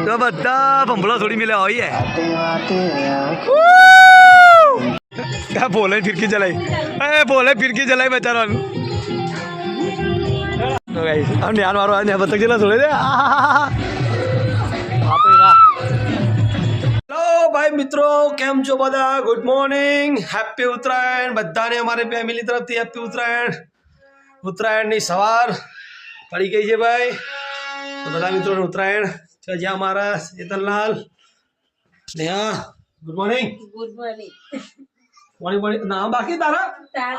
તો બધા ભંભળો થોડી મિલે હોય क्या बोले फिरकी चलाई अरे बोले फिरकी चलाई बेचारा तो गाइस हम ध्यान मारो आज बतख चला थोड़े दे हेलो भाई मित्रों केम छो बधा गुड मॉर्निंग हैप्पी उत्तरायण बधाने हमारे फैमिली तरफ थी हैप्पी उत्तरायण उत्तरायण ની સવાર પડી ગઈ છે ભાઈ તો બધા મિત્રોને ઉત્તરાયણ જય અમારા ચેતનલાલ નેહા ગુડ મોર્નિંગ नाम बाकी तारा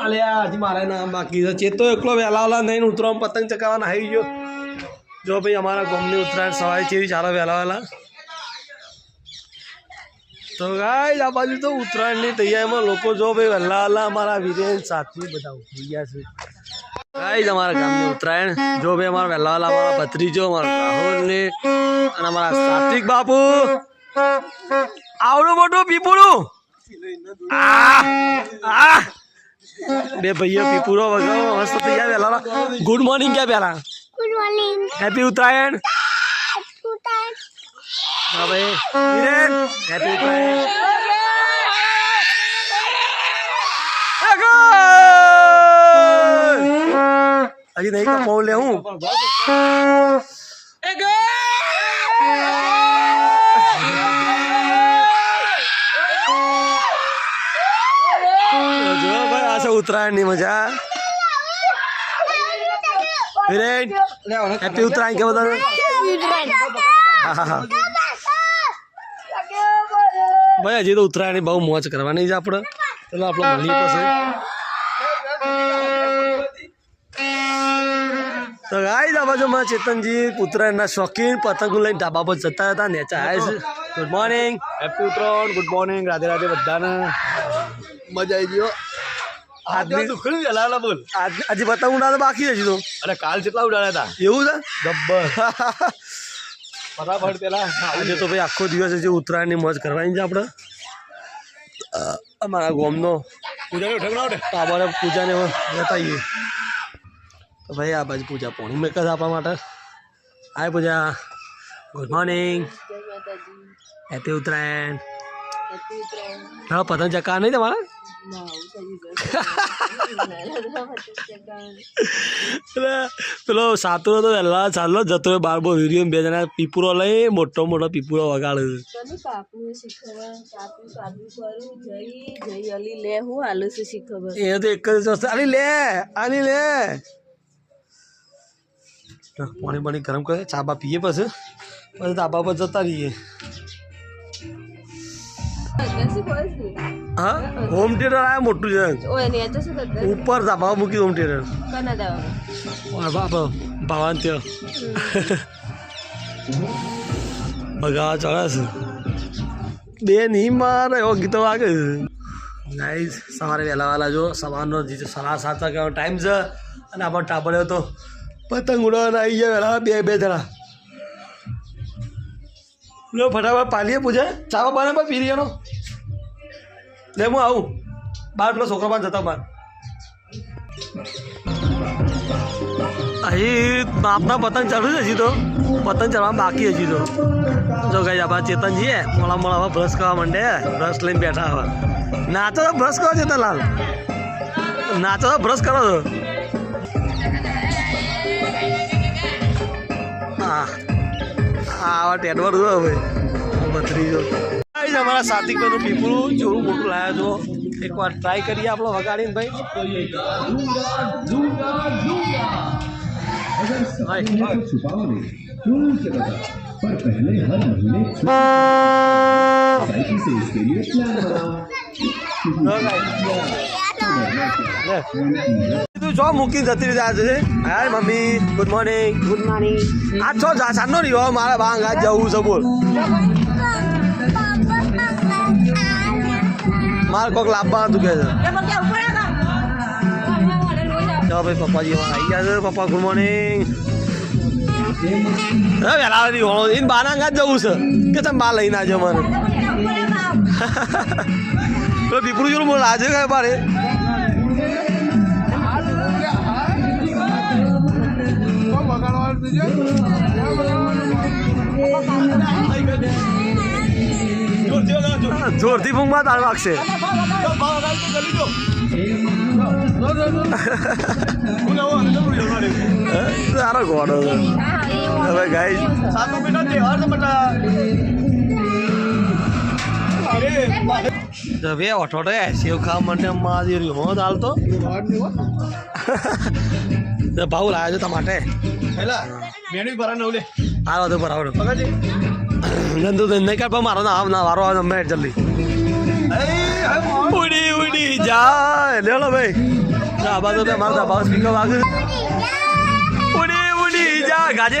अले आज मारा नाम बाकी चेतो एकलो वेला वाला नहीं उतरो पतंग चकावाना है जो भाई हमारा घूमने उत्तरायण सवारी चेरी चाला वेला वाला तो गाइस आ बाजू तो उत्तरायण ની તૈયારી માં લોકો જો ભાઈ વેલા વાલા हमारा वीरेन साथी बताओ भैया से गाइस हमारा गाम में उत्तरायण जो भाई हमारा वेला वाला हमारा भत्रीजो हमारा राहुल ने और हमारा सात्विक बापू आवड़ो मोटो पीपुड़ू बे भैया पीपुरो वगैरह मस्त तैयार वेला गुड मॉर्निंग क्या प्यारा गुड मॉर्निंग हैप्पी उत्तरायण हां भाई वीरेन हैप्पी उत्तरायण अजी नहीं का मोल ले हूं उत्तरायण नहीं मजा वीरेन हैप्पी उत्तरायण क्या बता भाई हजी तो उत्तरायण बहु मौज करवानी है આપણે ચલો આપણે મળીએ પછી તો ગાઈસ આ બાજુ માં ચેતનજી ઉત્તરાયણના શોખીન પતંગ લઈને ધાબા પર જતા હતા નેચા આવ્યા છે good morning happy Uttarayan good morning Radhe Radhe બધાને મજા આવી ગયો आदमी तो खुल गया बोल आज पतंग उड़ाना बाकी है जी तो अरे काल જેટલા ઉડાડ્યા હતા એવું છે ગબ્બર ફટાફટ પેલા આજે તો ભાઈ આખો દિવસ જે ઉત્તરાયણની મોજ કરવાની છે આપણે અમારા ગામનો પૂજાને ઠગણાવટે તાબારે પૂજાને બતાવીએ તો ભાઈ આ બાજુ પૂજા પોણી મેં કદ આપણા માટે હાય પૂજા ગુડ મોર્નિંગ હેપી ઉત્તરાયણ હા પતંગ ચકા નહીં તમારા પેલો સાતુરો તો વહેલા ચાલો જતો બારબો વિડીયો બે જણા પીપુરો લઈ મોટો મોટો પીપુરો વગાડે એ તો એક જ વસ્તુ આલી લે પાણી પાણી ગરમ કરે ચા બા પીએ પછી ધાબા પર જતા રહીએ हाँ होम थिएटर आया मोटू जन ऊपर धाबा मुकी होम थिएटर भगवान त्यो भगा चढ़ा बे नहीं मारे वो गीतो आगे गाइस सवारे वेला वाला जो सवारनो जी 7:30 वागे टाइम છે અને આપણો ટાબડ્યો તો પતંગ ઉડાવવાના આવી ગયા વેલા બે જણા લો ફટાફટ પાલીએ પૂજા ચાવા પાને પર પી રહ્યાનો ले હું આવું બાર પેલો છોકરો પાસે જતા બાર અહીં આપના પતંગ ચડ્યું છે હજી તો પતંગ ચડવામાં બાકી હજી તો જો ગાઈ આપણા ચેતનજી મોડા મોડા હવે બ્રશ કરવા માંડે બ્રશ લઈને બેઠા હવે નાચો તો બ્રશ કરો ચેતનલાલ નાચો તો બ્રશ કરો છો હા આવા ટેટવર જો હવે બત્રીજો हमारा साथी को पीपड़ू जोरू मोटू लाया जो एक बार ट्राई करिए आप लोग वगाड़ी भाई पर पहले हर महीने से इसके लिए प्लान बनाओ जो मुकी जती रही आज हाय मम्मी गुड मॉर्निंग आज छो जा सानो नहीं हो मारा बांग आज जाऊ सब बोल मार कोक लाभा तू क्या चलो भाई पापा जी आई गया पापा गुड मॉर्निंग वेला इन बाना का जવું છે કે તમે બા લઈને આવજો મને તો દીપડું જોડું બોલ આજે કઈ બારે જોરથી ફૂંકમાં તાર વાગશે સારો ઘોડો હવે ગાઈ હવે ઓઠોટો સેવ ખાવા માટે મારી હો દાલ તો ભાવ લાવ્યો છો તમારે હાલો તો બરાબર નંદુ નહીં કાઢ મારો ના વારો આવે મેં જલ્દી ઉડી ઉડી જાય લેલો ભાઈ ધાબા તો મારો ધાબા સ્પીકર વાગે ઉડી ઉડી જા ગાજે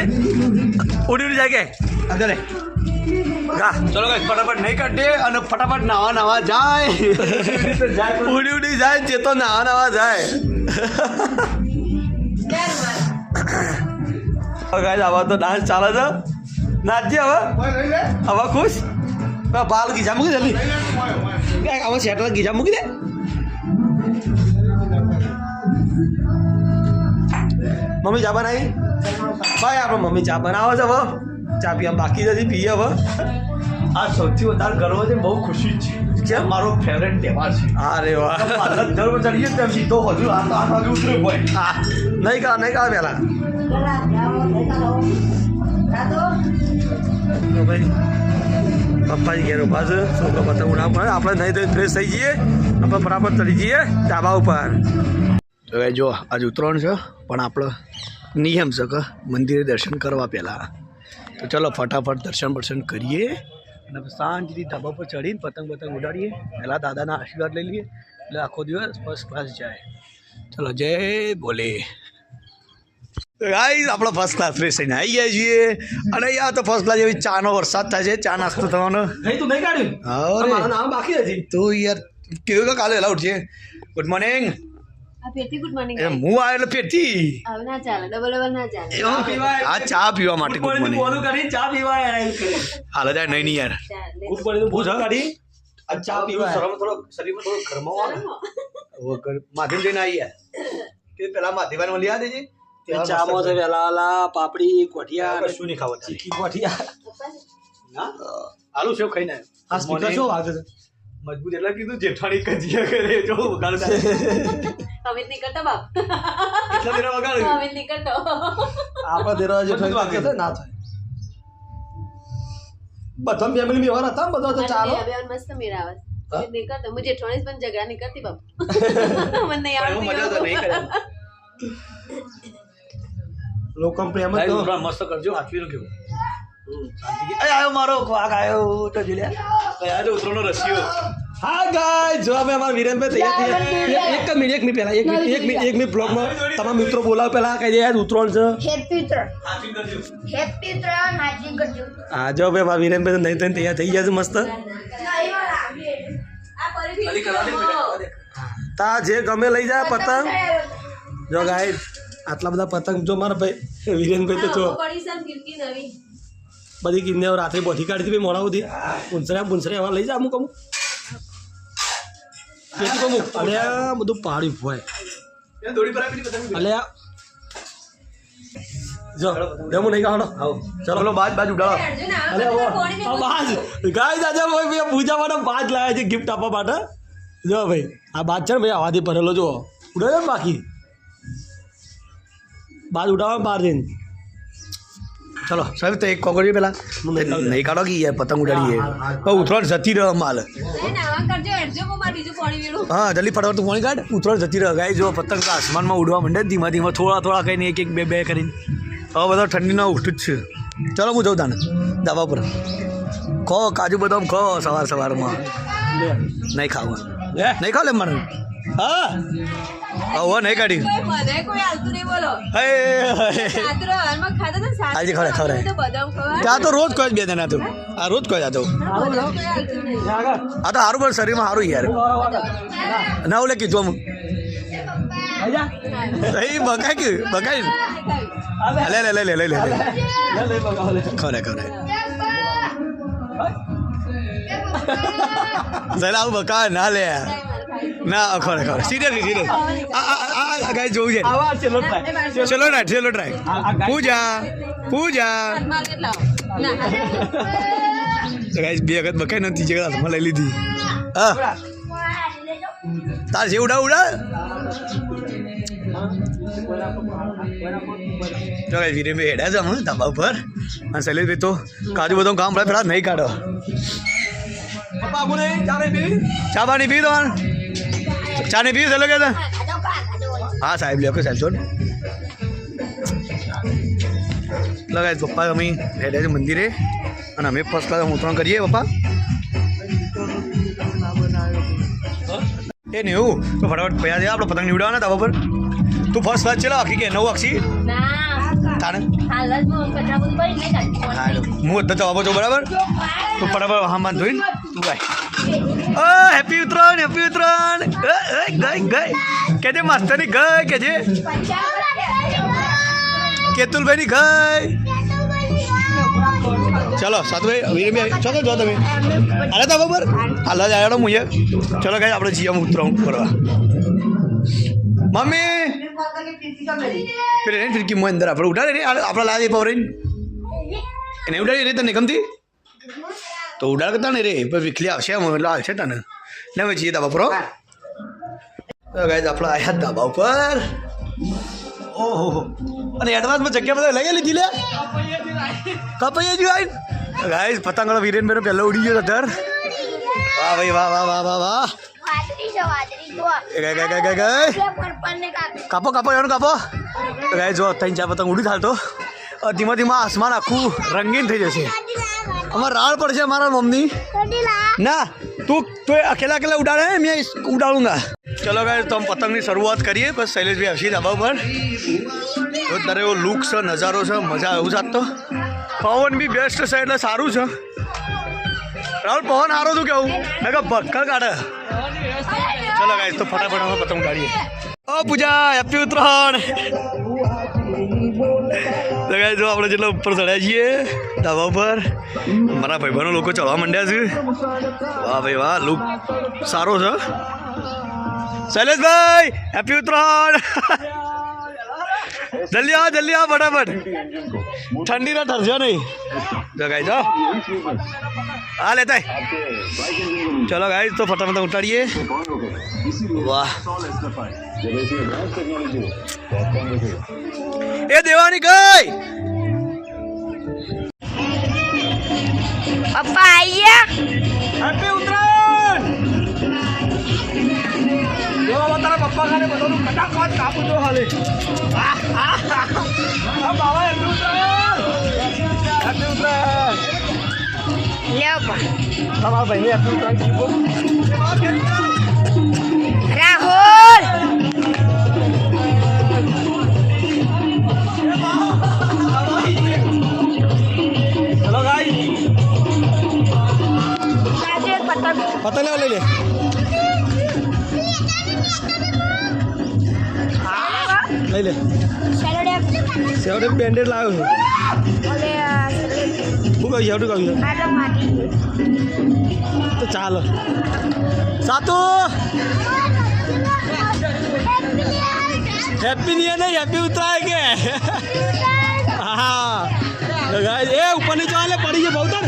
ઉડી ઉડી જાય કે ચલે ચલો ગાઈસ ફટાફટ નહીં કાઢે અને ફટાફટ નાવા જાય ઉડી ઉડી જાય જે તો નાવા જાય ગાઈસ આવા તો ડાન્સ ચાલે છે નાચજે હવે ખુશ બાલ ગીજા મૂકી જલ્દી આમાં સેટર ગીજા મૂકી દે મમ્મી ચા બનાવી ભાઈ આપણે મમ્મી ચા બનાવો છે હવે ચા પીવા બાકી નથી પીએ હવે આ સૌથી વધારે ગર્વ છે બહુ ખુશી છે કે મારો ફેવરેટ તહેવાર છે અરે વાહ દર ચડીએ તેમ સીધો હજુ આ વાગે ઉતરે ભાઈ હા નહીં કા પહેલા ભાઈ પપ્પાજી ઘેર ઉભા છે છોકરો પતંગ ઉડાવ પડે આપણે નહીં તો ફ્રેશ થઈ જઈએ આપણે ફટાફટ ચડી જઈએ ધાબા ઉપર તો હવે જો આજે ઉત્તરાયણ છે પણ આપણો નિયમ છે કે મંદિરે દર્શન કરવા પહેલાં તો ચલો ફટાફટ દર્શન કરીએ અને શાંતિથી ધાબા પર ચડીને પતંગ ઉડાડીએ પહેલાં દાદાના આશીર્વાદ લઈ લઈએ એટલે આખો દિવસ ફર્સ્ટ ક્લાસ જાય ચલો જય બોલે ગાઈસ આપણો ફર્સ્ટ ક્લાસ ફ્રેશ થઈને આવી ગયા છીએ અને યાર તો ફર્સ્ટ ક્લાસ એવી ચાનો વરસાદ થાય છે ચા નાસ્તો થવાનો તું નહીં કાઢ્યું નામ બાકી હતી તું યાર કીધું કે કાલે વહેલા ઉઠીએ ગુડ મોર્નિંગ ગુડ મોર્નિંગ હું આવ્યો એટલે ફેરથી ના ચાલે ડબલ ના ચાલે આ ચા પીવા માટે ગુડ મોર્નિંગ ચા પીવા હાલ જાય નહીં યાર ગુડ મોર્નિંગ બહુ ગાડી આ ચા પીવા શરમ થોડો શરીરમાં થોડો ગરમાવો માધ્યમ જઈને આવી યાર કે પેલા માધ્યમાન મળી આ દેજે ચામો છે વેલા પાપડી કોઠિયા શું નહીં ખાવા ચીકી કોઠિયા આલુ સેવ ખાઈને આ સ્પીકર શું વાગે છે મજબૂત એટલે કીધું જેઠાણી કજિયા કરે જો વગાડતા અમિત નહીં કરતો બાપ કેટલા દેરા વગાડે અમિત નહીં કરતો આપણા દેરા જેઠાણી વાગે છે ના થાય બધા ફેમિલી વ્યવહાર હતા બધા તો ચાલો હવે મસ્ત મેરાવત અમિત નહીં કરતો મુજે ઠોણીસ પણ ઝઘડા નહીં કરતી બાપ મને નહીં આવડતું મજા તો નહીં કરે લોકો પ્રેમ જ મસ્ત કરજો હાથવીનું કેવું આયો મારો વાઘ આયો તો જીલે કયા જો ઉતરોનો રસિયો હા ગાય જો અમે અમારા વિરેનભાઈ તૈયાર થયા એક મિનિટ પહેલા એક મિનિટ બ્લોગમાં તમારા મિત્રો બોલાવ પહેલા કહી દે યાર ઉતરોણ છે હેપી ઉત્તરાયણ હાજરી કરજો હા જો ભાઈ મારા વિરેનભાઈ નહીં થઈને તૈયાર થઈ ગયા છે મસ્ત તા જે ગમે લઈ જાય પતંગ જો ગાય આટલા બધા પતંગ જો મારા ભાઈ વિરેનભાઈ તો જો બધી કિન્ને રાત્રે બોધી કાઢી હતી મોડા સુધી પૂંછરે એવા લઈ જા અમુક કેટલું અમુક અરે બધું પાડ્યું હોય અલે જો ડેમો નહીં કાઢો ચલો બાજ ઉડાડો અરે બાજ ગાય દાદા ભાઈ પૂજા માટે બાજ લાવ્યા છે ગિફ્ટ આપવા માટે જો ભાઈ આ બાજ છે ને ભાઈ આવાથી ભરેલો જો ઉડાડ્યો ને બાકી બાજ ઉડાવવા બહાર જઈને ચલો સાહેબ તો એક કોકડીઓ પેલા નહીં કાઢો કે યાર પતંગ ઉડાડીએ ઉતરાણ જતી રહે માલ હા જલ્દી ફટાફટ તું પાણી કાઢ ઉતરાણ જતી રહે ગાય જો પતંગ તો આસમાનમાં ઉડવા માંડે ધીમા થોડા કહીને એક બે કરીને હવે બધા ઠંડીના ઉઠું જ છે ચલો હું જઉં તાને ધાબા પર ખો કાજુ બદામ ખો સવારમાં નહીં ખાવા નહીં ખાવ લે મારે હા હવે નહીં કાઢી આજે ખવડાય ત્યાં તો રોજ કોઈ બે દેના તો આ રોજ કોઈ જતો આ તો સારું પણ શરીરમાં સારું યાર ના ઓલે કીધું અમુક બગાય કે બગાય લે ખવડાય જરા આવું બકા ના લે ના ખરે સિરિયસ આ ગાય જોવું છે ચલો ટ્રાય પૂજા ગાઈસ 2 વખત બકાઈ નથી જે હાથમાં લઈ લીધી હા તાર જે ઉડા જો ગાઈસ વીરે મે હેડા જમ ધાબા ઉપર અને શૈલેષભાઈ તો કાજુ બધું કામ પડે પેલા નહીં કાઢો પપ્પા બોલે ચા પાણી પી દો ચા ને પી ચાલો કે હા સાહેબ લે સાહેબ છો લગાય પપ્પા અમે હેડે છે મંદિરે અને અમે ફર્સ્ટ ક્લાસ ઉતરણ કરીએ પપ્પા એ નહીં એવું તો ફટાફટ પૈસા દે આપણે પતંગ નીવડાવવાના ધાબા પર તું ફર્સ્ટ ક્લાસ ચલાવ આખી કે 9 આખી તાને હા હું અડધો જવાબો છો બરાબર તું ફટાફટ હા માન ધોઈને તું ગાય હેપી ઉત્તરાયણ ગઈ કેજે માસ્ટરની ગઈ કેજે કેતુલભાઈની ગઈ ચલો સાતુભાઈ વીરભાઈ ચોક્કસ જો તમે હાલે તો બરાબર હાલ જ આવ્યો હું ચલો ગાય આપણે જીએમ ઉતરાવું કરવા મમ્મી પેલે ફિરકી મોં અંદર આપણે ઉડાડે રે આપણે લાવી પાવ રહીને એને ઉડાડી રે તને ગમતી તો ઉડાડ કરતા ને રે પણ વીખલી આવશે એટલે આવશે તને ને હવે જઈએ ધાબા પર ગાય આપણે આવ્યા ધાબા ઉપર ઓહો અને એડવાન્સમાં જગ્યા બધા લઈ લીધી લે કપાઈ જ આવી ગાય પતંગ વીરેનભાઈ પહેલાં ઉડી ગયો ધર વાહ ભાઈ વાહ વાહ વાહ વાહ વાહ કાપો એનું કાપો ગાય જો 3-4 પતંગ ઉડી થાલતો ધીમા ધીમા આસમાન આખું રંગીન થઈ જશે અમારે રાળ પડશે અમારા મમ્મી ના તું અકેલા ઉડાડે મેં ઉડાડુંગા ચલો ગાય તો हम પતંગની શરૂઆત કરીએ બસ શૈલેષભાઈ આવશે ધાબા પર તો તારે એવો લુક છે નજારો છે મજા એવું જાત તો પવન બી બેસ્ટ છે એટલે સારું છે રાહુલ પવન સારો તું કેવું મેં કહું ભક્કર કાઢે ચલો ગાય તો ફટાફટ પતંગ ઉડાડીએ ઓ પૂજા હેપી ઉત્તરાયણ તો ગાય જો આપણે જેટલા ઉપર ચડ્યા છીએ ધાબા ઉપર મારા ભાઈબંધો લોકો ચડવા માંડ્યા છે વાહ ભાઈ વાહ લુક સારો છે શૈલેષભાઈ હેપી ઉત્તરાયણ જલ્દી આવો ફટાફટ ઠંડી ના ઠરજો નહીં જો ગાય જો હા લેતા ચલો ગાય તો ફટાફટ ઉતારીએ વાહ એ દેવાની ગઈ પપ્પા આયા હેપી ઉત્તરાયણ જો તારા પપ્પા ખાને બધું ફટાફટ કાપું જો હાલે બાબા હેપી ઉત્તરાયણ લ્યો પા તમારા ભાઈને હેપી ઉત્તરાયણ રાહુલ ચલો ગાય પતંગ લેવા લઈ લે લઈ લે સેવડે બેન્ડેડ લાવ્યો છે શું કહ્યું સેવડું કહ્યું તો ચાલો સાતુ હેપી ન્યુ યર નહીં હેપી ઉત્તરાયણ કે હા ગાય એ ઉપરની ચાલે પડી ગઈ બહુ તર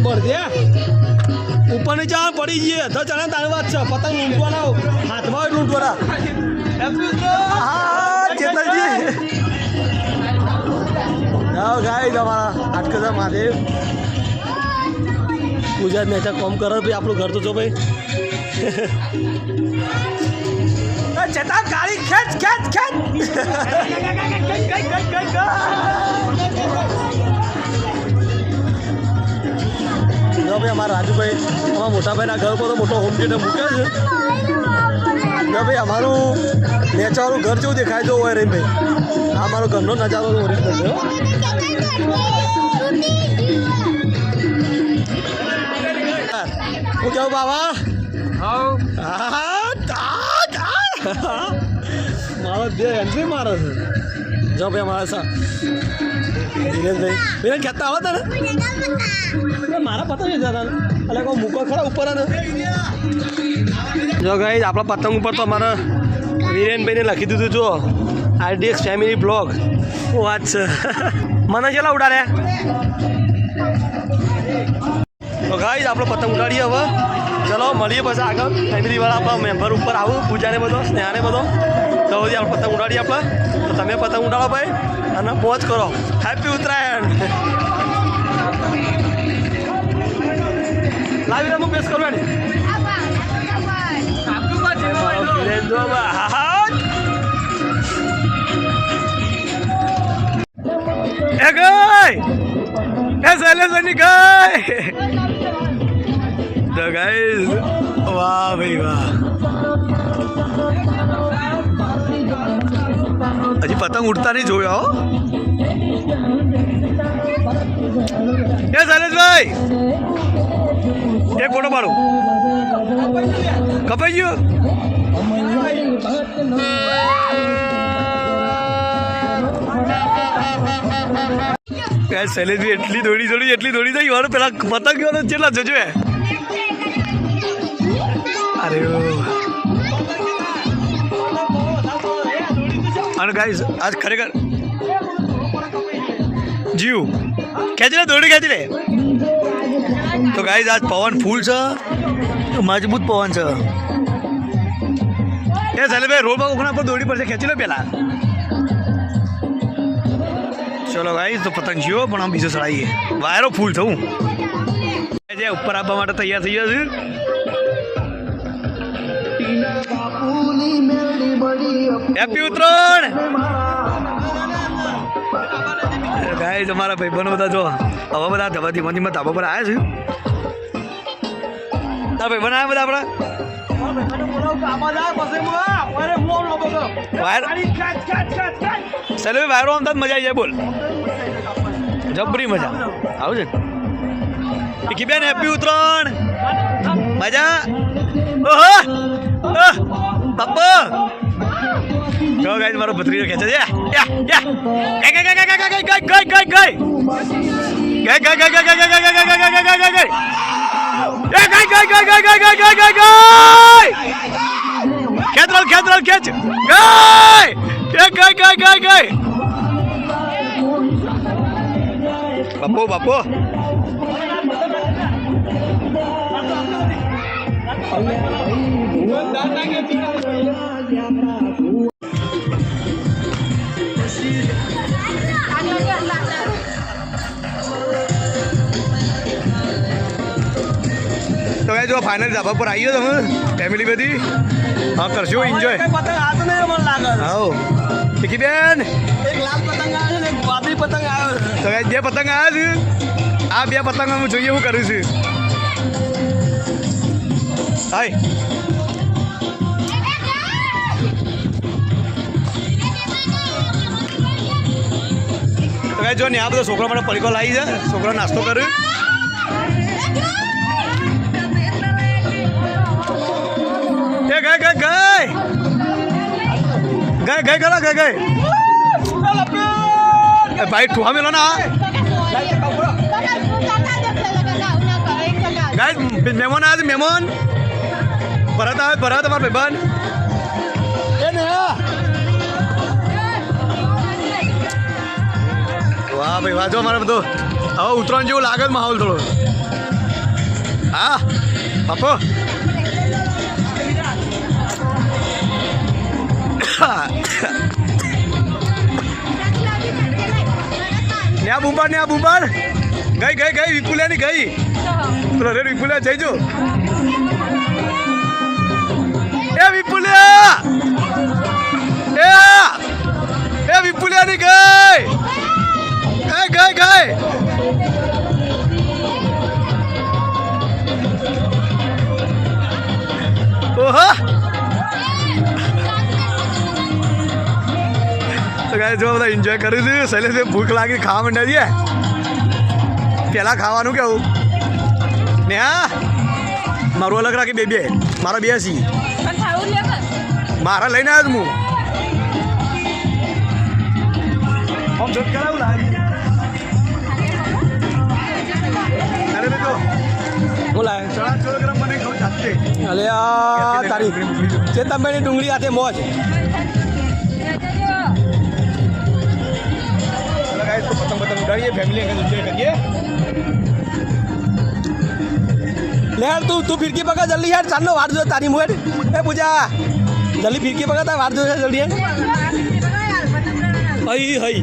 બળદે ઉપરની ચાલ પડી ગઈ તો ચાલે તારી વાત છે પતંગ લૂંટવાના હાથમાં હોય લૂંટવાના હા ચેતનજી જાઓ ગાય તમારા હાટકદા મહાદેવ પૂજા મેચા કોમ કરો ભાઈ આપણું ઘર તો જો ભાઈ ચેતા ગાડી ખેંચ જો ભાઈ અમારા રાજુભાઈ અમારા મોટાભાઈના ઘર પર તો મોટો હોમ થિયેટર મૂકે છે જો ભાઈ અમારું નેચાવાળું ઘર જેવું દેખાય જો હોય રેમ ભાઈ આ અમારો ઘરનો નજારો ઓરિજિનલ છે હું કેવું બાબા મારો બે એન્ટ્રી મારે છે જો ભાઈ અમારા દિનેશભાઈ બેન ખેતા આવો તને મારા પતંગ જતા એટલે કોઈ મૂકો ખરા ઉપર જો ગાઈસ આપણા પતંગ ઉપર તો અમારા વીરેનભાઈને લખી દીધું જો RDX ફેમિલી બ્લોગ શું વાત છે મને ચેલા ઉડાડ્યા તો ગાઈસ આપણે પતંગ ઉડાડીએ હવે. ચલો મળીએ પછી આગળ ફેમિલીવાળા આપણા મેમ્બર ઉપર આવું પૂજાને બધો સ્નેહાને બધો તો પછી આપણે પતંગ ઉડાડીએ આપણે. તો તમે પતંગ ઉડાડો ભાઈ અને મોજ કરો. હેપી ઉત્તરાયણ. લાવી હું પેશ કરું એની એ ગઈ એ શૈલેષની ગઈ. તો ગાઈસ વાહ ભાઈ વાહ. હજી પતંગ ઉડતા નહીં જોયો. એ શૈલેષભાઈ એક ફોટો પાડું. કપાઈ ગયો. શૈલેષભાઈ એટલી દોડી જાય વાર પેલા પતંગ ગયો કેટલા જજો. અરે અને ગાઈસ આજ ખરેખર જીવ ખેંચી લે દોડી ખેંચી લે. તો ગાઈસ આજ પવન ફૂલ છે મજબૂત પવન છે. એ શૈલેષભાઈ રોડમાં કોકના પર દોડી પડશે ખેંચી લો પેલા. ચલો ગાઈસ તો પતંગ જીવો પણ આમ બીજો ચડાવીએ વાયરો ફૂલ થવું જે ઉપર આવવા માટે તૈયાર થઈ ગયા છે. Happy Uttarayan guys. અમારા ભાઈબંધો બધા જો હવે બધા ધબાથી મંદિરમાં ધાબા પર આવ્યા છે. તારા ભાઈબંધ આવ્યા બધા આપણા ચાલો વાયરો આમ મજા આવી જાય. બોલ જબરી મજા આવું છે. પીકીબેન હેપી ઉત્તરાયણ. મજા ઓહો પપ્પા જો ગાઈસ મારો ભત્રીજો ખેંચે છે. ખેંચ બાપો બાપો. તો જો ફાઇનલ ધાબા પર આવી ગયો તમે ફેમિલી બધી. હા કરશો એન્જોય. હા પીકીબેન તો બે પતંગ આવ્યા છે. આ બે પતંગ હું જોઈએ હું કરું છું. હાય તો જો ને આ બધા છોકરા માટે પડીકો લાવી છે. છોકરા નાસ્તો કર્યો. એ ગઈ ભાઈ ઠુહા મેલો ના ગાઈસ. મહેમાન આવે છે મહેમાન. ભરત આવે ભરત અમારા ભાઈબંધ. વાહ ભાઈ વાહ. જો અમારે બધો હવે ઉત્તરાયણ જેવું લાગે છે માહોલ થોડો. હા બાપો ને આ બુંબાડ ગઈ વિપુલિયાની ગઈ. રે વિપુલિયા જઈજો. એ વિપુલિયા એ વિપુલિયાની ગઈ. ગઈ ઓહો. તો ગાઈસ જો બધા એન્જોય કર્યું છે. શૈલેષ ભૂખ લાગી ખાવા માંડ્યા છે. પેલા ખાવાનું કેવું ને હા મારું અલગ રાખી બે મારા 82 મારા લઈને આવ્યો હું કરાવું લાગે. અરે બેટો બોલાય ચણા ચોળ ગરમ મને ખાવ જાતે. અલે આ તારી ચેતનભાઈની ડુંગળી હાથે મોજ. પતંગ ઉડાડીએ ફેમિલી એન્જોય કરીએ. લે યાર તું ફિરકી પકડ જલ્દી યાર ચાંદનો વાટ જો તારી મોડ એ પૂજા જલ્દી ફિરકી પકડ તાર વાટ જો જલ્દી હઈ હઈ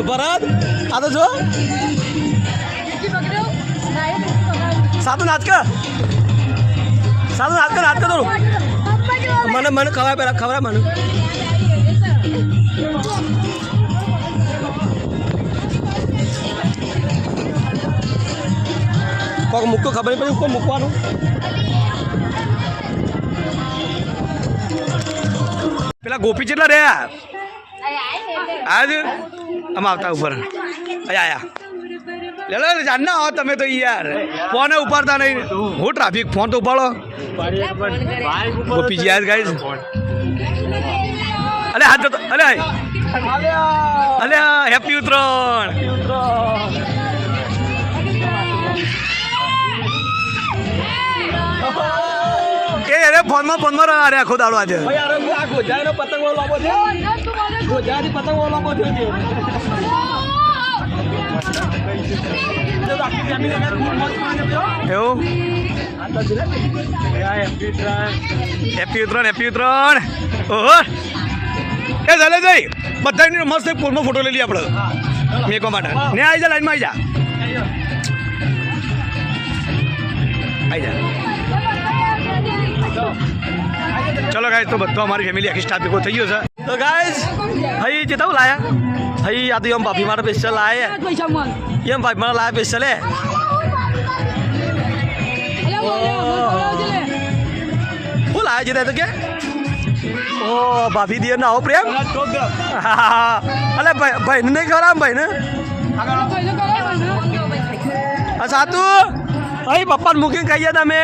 ભરત આ તો જો સાતું નાચ કર થોડું મને ખવાય પેલા ખવડાય મને કોક મૂકો ખબર નહીં પડી કોઈ મૂકવાનું પેલા ગોપી કેટલા રહ્યા આજ આમ આવતા ઉપર આયા લે જાણના આવો તમે તો યાર ફોને ઉપાડતા નહીં હું ટ્રાફિક ફોન તો ઉપાડો ગોપીજી યાદ ગાઈસ અલે હાથ જતો અલે હેપી ઉત્તરાયણ એ અરે ફોનમાં અરે આખો દાડો આજે પતંગ લાંબો છે પતંગ લાંબો થયો એવું હેપી ઉત્તરાયણ ઓહો એ ચાલે જઈ બધા મસ્ત એક પોલમાં ફોટો લઈ લઈએ આપણે મેકવા માટે ને આવી જા લાઈનમાં આવી જા ચલો ગાઈઝ તો બધો અમારી ફેમિલી આખી સ્ટાફ ભેગો થઈ ગયો છે તો ગાઈઝ હઈ ચેતાવું લાયા હઈ આ તો એમ ભાભી મારા સ્પેશિયલ લાયા એમ ભાભી મારા લાયા સ્પેશિયલ હે શું લાયા છે તો કે ઓ ભાભી દિયર ના આવો પ્રેમ અલે ભાઈ નહીં ખરા ભાઈ ને સાતું હઈ પપ્પાને મૂકીને કહીએ તમે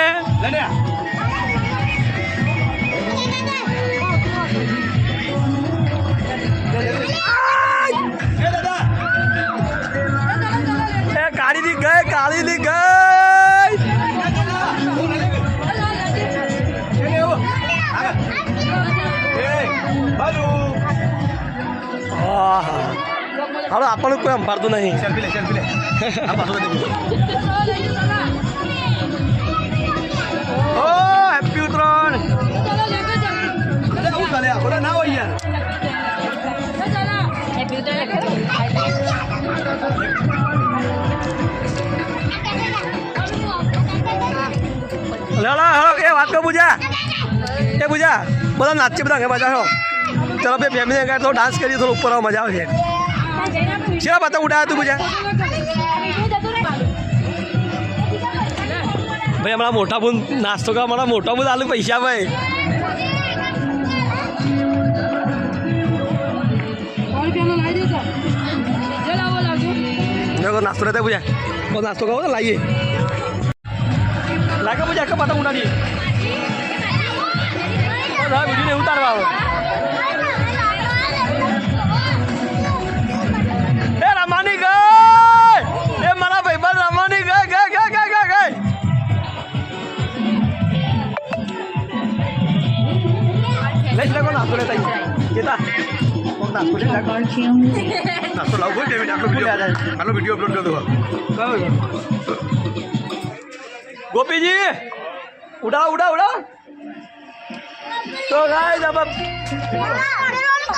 કાળી ની ગઈ હવે આપણને કોઈ સંભાળતું નહીં ઓ હેપી ઉત્તરાયણ ના હોય યાર એ વાત કહો પૂજા બધા નાચે બધા કે બધા ચલો બે ફેમિલી આગળ થોડો ડાન્સ કરીએ થોડો ઉપર મજા આવશે શેના પતંગ ઉડાયા તું પૂજા ભાઈ હમણાં મોટા બુન નાસ્તો કરવા મારા મોટા બુન આલુ પૈસા ભાઈ નાસ્તો રહેતા પૂજા બહુ નાસ્તો કરો તો લાવીએ લાગે પૂજા કે પતંગ ઉડાડીએ વિડીયો ઉતારવા આવો એ રમાની ગઈ એ મારા ભાઈબંધ રમાની ગઈ લઈ શકો નાસ્તો લેતા કેતા નાસ્તો લાવો આટલો વિડીયો અપલોડ કરી દો ગોપીજી ઉડા તો ગાઈસ अब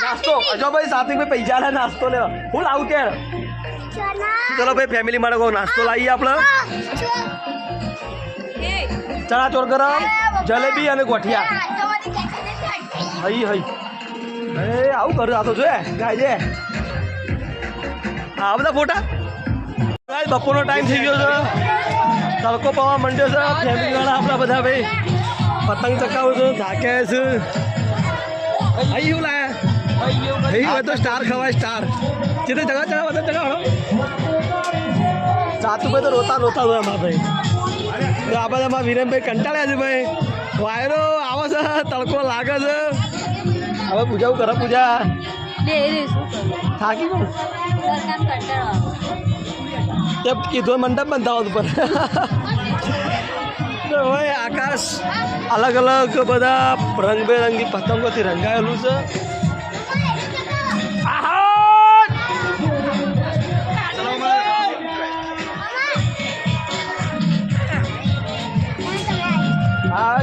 નાસ્તો જો ભાઈ સાથી ભાઈ પૈસા લે નાસ્તો લેવા હું લાવું કે ચલો ભાઈ ફેમિલી માટે કોઈ નાસ્તો લાવીએ આપણે ચણા ચોર ગરમ જલેબી અને ગોઠિયા હઈ એ આવું કરું આ તો જોઈએ ગાય છે આ બધા ફોટા ગાય બપોરનો ટાઈમ થઈ ગયો છે તડકો પાવા માંડ્યો છે ફેમિલી વાળા આપણા બધા ભાઈ પતંગ ચકાવું છું થાકે છે અહીં એવું લાયા અહીં હોય તો સ્ટાર ખવાય સ્ટાર જે તો જગા ચગાવો તો જગાવો સાતું ભાઈ તો રોતા હોય અમારા ભાઈ તો આ બધા અમારા વિરેનભાઈ કંટાળ્યા છે ભાઈ વાયરો આવે છે તડકો લાગે છે હવે પૂજા કરે પૂજા થાકી ગયું તે કીધું મંડપ બંધાવો ઉપર હોય આકાશ અલગ અલગ બધા રંગબેરંગી પતંગોથી રંગાયેલું છે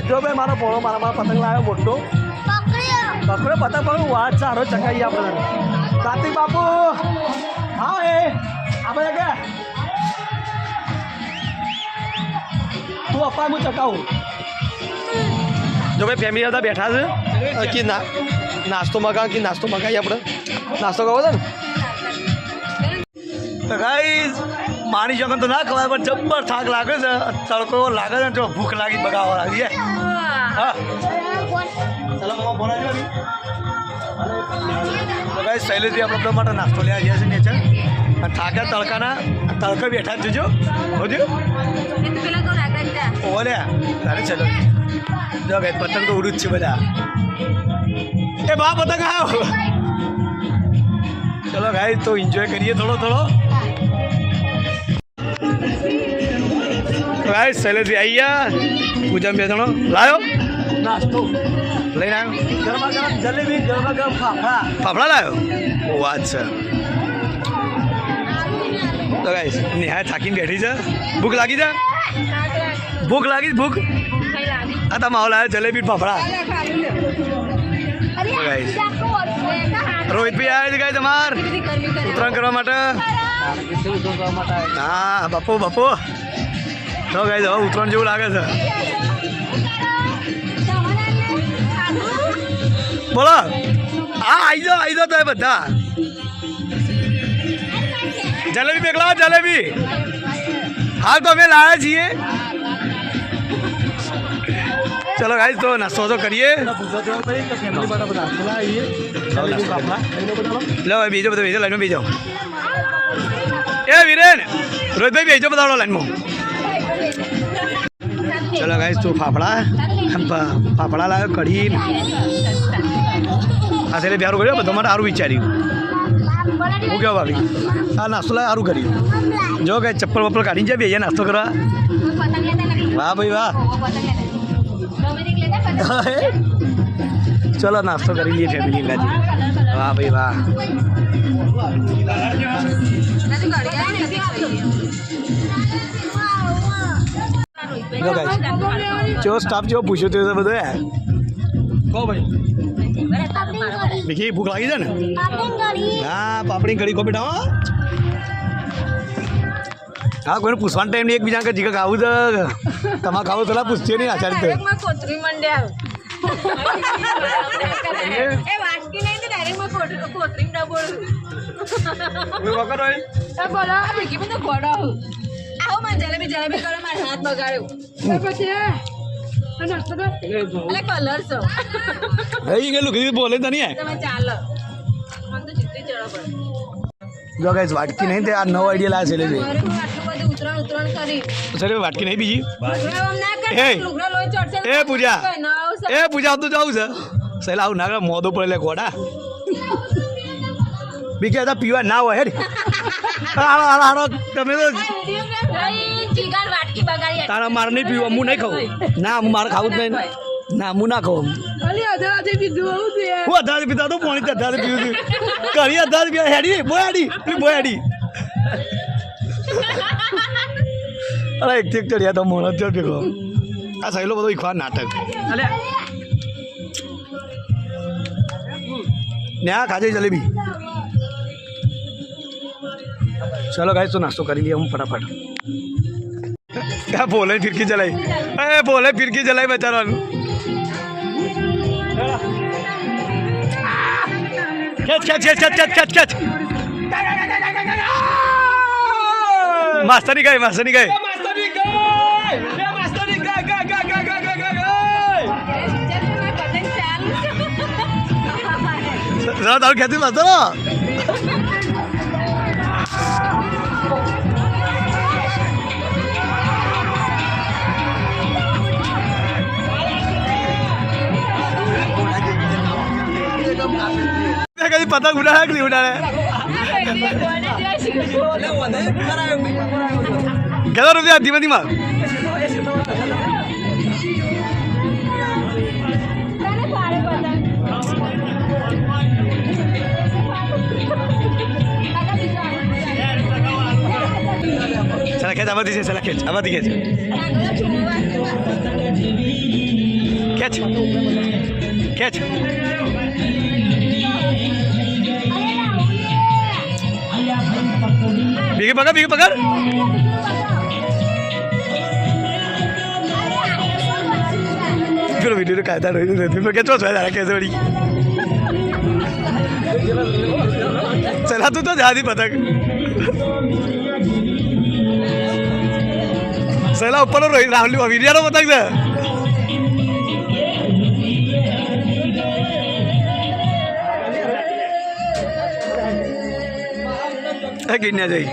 જો ભાઈ મારો પોળો મારા પતંગ લાવ્યો મોટો પકડો પતંગ પણ વાત સારો ચકાઈએ આપણે કાર્તિક બાપુ હા એ આપણે કે તું અપ્પા હું ચકાવું જો ભાઈ ફેમિલી હતા બેઠા છે કે નાસ્તો મગાવ કે નાસ્તો મગાવીએ આપણે નાસ્તો કરવો છે ને તો ગાઈસ માની જગન તો ના ખવાય પણ જબ્બર થાક લાગે છે તડકો લાગે છે તો ભૂખ લાગી બગાવવા લાગી હા ચાલો મમ્મા બોલાજો તો ગાઈસ શૈલેષજી આપણે બધા માટે નાસ્તો લેવા ગયા છે નેચર અને થાક્યા તડકાના તડકે બેઠા જ જોજો હોજો ઓલે તારે ચલો જો ગાઈસ પતંગ તો ઉડું જ છે બધા એ બા પતંગ આવ્યો ચલો ગાઈસ તો એન્જોય કરીએ થોડો ગાઈસ શૈલેષજી આવી ગયા પૂજા બે જણો લાયો નાસ્તો લઈને આવ્યો ગરમા ગરમ જલેબી ગરમા ગરમ ફાફડા લાવ્યો ઓ વાત છે તો ગાઈસ નિહાય થાકીને બેઠી છે ભૂખ લાગી છે ભૂખ આ તો માહોલ આવ્યો જલેબી ફાફડા ગાઈસ રોહિતભાઈ આવે છે ગાઈસ અમાર ઉત્તરાયણ કરવા માટે હા બાપુ તો ગાઈસ હવે ઉત્તરાયણ જેવું લાગે છે બોલો હા આવી જાઓ તો બધા જલેબી પેકલા જલેબી હા તો અમે લાવ્યા છીએ ચલો ગાઈસ તો નાસ્તો તો કરીએ લો બીજો બધો બીજો લાઈનમાં બીજો એ વિરેન રોહિતભાઈ બીજો બધા લાઈનમાં ચલો ગાઈસ તો ફાફડા લાવ્યો કઢી આ એટલે બિહારું કર્યો બધો માટે સારું વિચાર્યું હું કેવા ભાભી આ નાસ્તો લાવે સારું કર્યું જો કે ચપ્પલ વપ્પલ કાઢીને જાય બે નાસ્તો કરવા વાહ ભાઈ વાહ ચલો નાસ્તો કરી લઈએ ફેમિલી ગાજી વાહ ભાઈ વાહ જો સ્ટાફ જેવો પૂછ્યો તો બધો કહો ભાઈ બીજી ભૂખ લાગી છે ને હા પાપડી કઢી કો બેટા હા કોઈને પૂછવાનો ટાઈમ નહીં એકબીજા જીગા ખાવું છે તમારે ખાવું થોડા પૂછશે નહીં આચાર્ય તો બોલે તો નહીં જો ગાઈસ વાટકી નહીં તે આ નવો આઈડિયા લાવે છે લે સર વાટકી નહીં બીજી એ પૂજા તું જાઉં છે સહેલા આવું ના મોદો પડે ઘોડા બીજા હતા પીવા ના હોય હેડ હારો તમે તો તારા મારે નહીં પીવું હું નહીં ખાવું ના હું મારે ખાવું જ નહીં ના હું ના ખાવું હું અધારે પીતા તો પાણી અધારે પીવું છું કરી અધારે પીવા હેડી બોયાડી અરે એક ચડ્યા તો મોણ જ ભેગો આ સહેલો બધો ઈખવા નાટક ને આ ખાજે જલેબી चलो गाइस तो नाश्तो कर लिया हम फटाफट क्या बोले फिरकी जलाई बोले फिरकी जलाई बेचारा खेच मास्टर नहीं गए खेती मास्टर कभी पतंग उड़ाया कि नहीं उड़ाया कितना रुपया धीमा धीमा चला खेच आवाज दीजिए चला खेच आवाज दीजिए ખેંચ ખેંચ બીજી પકડ પેલો વિડીયો કાયદા રહ્યું નથી ખેંચો છો તારા ખેંચોડી ચલાતું તો જાદી પતંગ સહેલા ઉપર રોહિત રાહુલ વિડિયાનો પતંગ છે ગીન્યા જઈ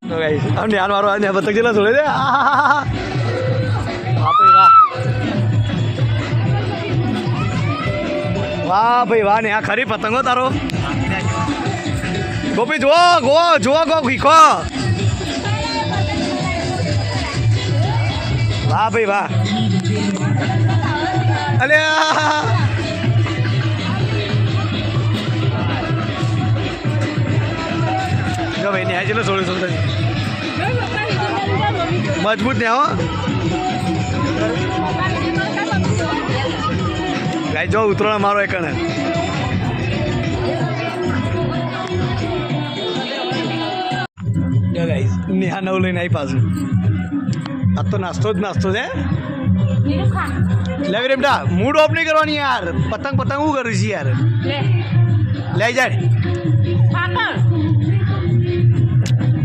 તો ગાઈસ આમ ધ્યાન મારો આ પતંગ જેલા છોડે છે વાહ ભાઈ વાહ ને આ ખરી પતંગો તારો ગોપી જુઓ ગો ભીખો વાહ ભાઈ વાહ અલે જો ભાઈ ને આજે થોડું થોડું મજબૂત ને હો ગાય જો ઉતરો મારો એક ને નેહા નવ લઈને આવી પાછું આ તો નાસ્તો જ છે લે બેટા મૂડ ઓફ નહીં કરવાની યાર પતંગ શું કરીશ યાર લઈ જાય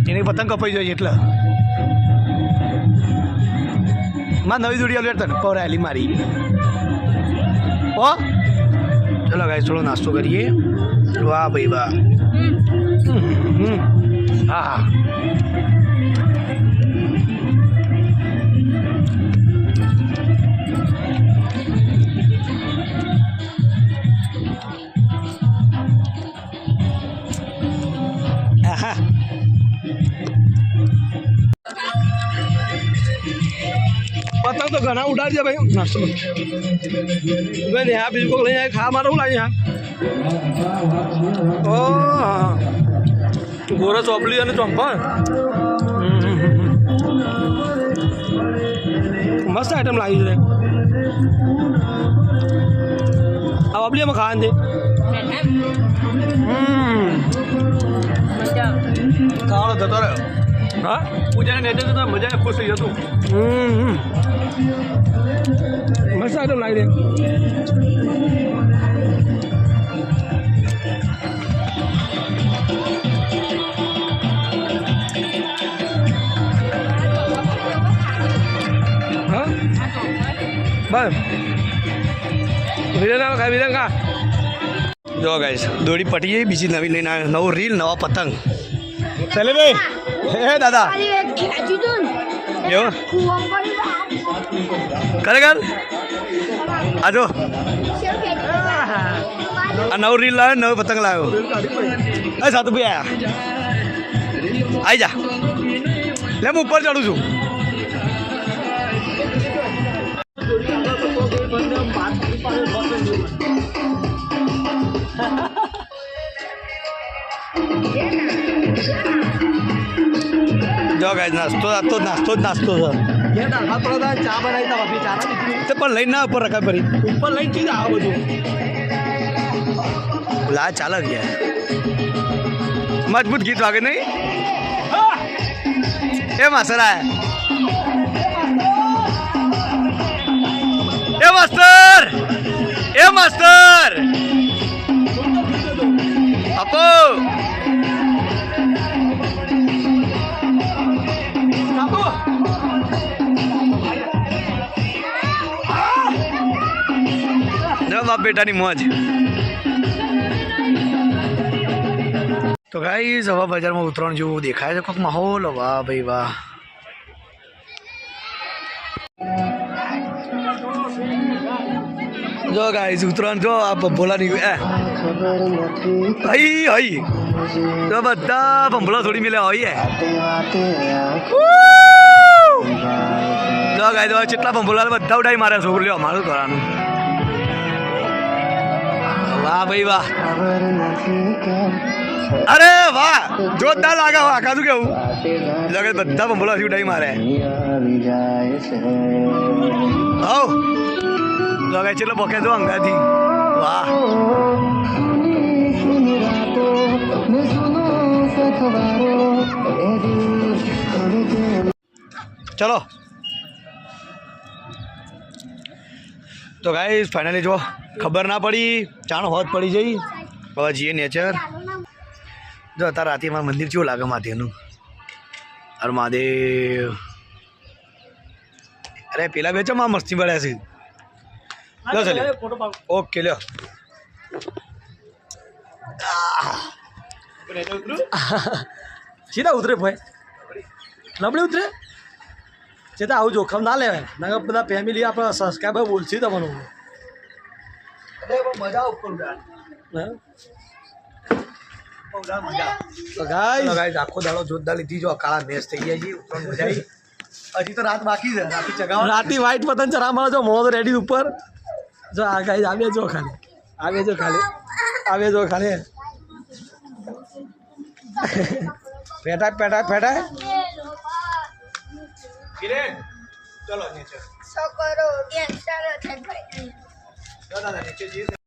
એની પતંગ કપાઈ જોઈએ એટલે માં નવી જોડી આલી તને પવરાયેલી મારી ઓ ચલો ગાઈસ થોડો નાસ્તો કરીએ વાહ ભાઈ વાહ હા પતંગ તો ઘણા ઉડાડજે ભાઈ નાસ્તો ભાઈ હા બિલકુલ લઈ જાય ખા મારે શું લાગે હા ઓ ગોરા ચોપલી અને ચોંપા મસ્ત આઈટમ લાગી છે આ બાબલીમાં ખાવા દે ખાવાનો જતો રહ્યો હા પૂજાને નેચર જતા મજા ખુશ થઈ જતું મસ્ત આઈટમ લાગી દે બસ વિલન ખા વિલન ખા જો ગાઈસ દોડી પટી ગઈ બીજી નવી લઈને આવ્યો નવો રીલ નવા પતંગ ચાલે ભાઈ હે દાદા એવું ખરેખર આજો આ નવો રીલ લાવ્યો નવો પતંગ લાવ્યો એ સાતું ભાઈ આયા આવી જા લે હું ઉપર ચડું છું જો ગાઈસ નાસ્તો છે ચા બનાવી તો પણ લઈને ના ઉપર રખાય ફરી ઉપર લઈને ચીજ આવે બધું લા ચાલે ગયા મજબૂત ગીત વાગે નહીં એ માસરા એ માસ્ટર આપો બાપ બેટાની મોજ તો ગાઈસ હવે બજારમાં ઉતરાણ જેવું દેખાય છે કોઈક માહોલ વાહ ભાઈ વાહ જો ગાઈસ ઉતરાણ જો આ ભંભોલાની હઈ તો બધા ભંભોલા થોડી મિલ્યા હોય જો ગાઈસ કેટલા ભંભોલા બધા ઉડાઈ મારે છોકરીઓ મારું કરવાનું વાહ ભાઈ વાહ અરે વાહ જોરદાર લાગે વાહ કાજુ કેવું લાગે બધા બંબોલા ઉડાઈ મારે હવ લાગે છે એટલે બકે તો અંગાથી વાહ ચલો તો ગાઈસ ફાઇનલી જો ખબર ના પડી ચાણ હોત પડી જઈ હવે જઈએ નેચર જો અત્યારે રાતે મારું મંદિર કેવું લાગે મહાદેવનું અરે મહાદેવ અરે પેલા બે ચમ મસ્તી પડ્યા છે લો ચાલે ઓકે લ્યો સીધા ઉતરે ભાઈ નબળે ઉતરે ચેતા આવું જોખમ ના લેવાય ના બધા ફેમિલી આપણા સબસ્ક્રાઈબર બોલશે તમારું મજા ઉપર તો ગાઈસ આખો દાડો જોરદાર લીધી જો કાળા મેચ થઈ ગયા છે ઉપર મજા આવી હજી તો રાત બાકી છે રાતે ચગાવ રાતે વ્હાઈટ પતંગ ચરા મળે જો મોં તો રેડી ઉપર જો આ ગાઈસ આવે જો ખાલી પેટા કિરણ ચલો નીચે સો કરો ગેંગસ્ટર છે ભાઈ દાદા નીચે જઈએ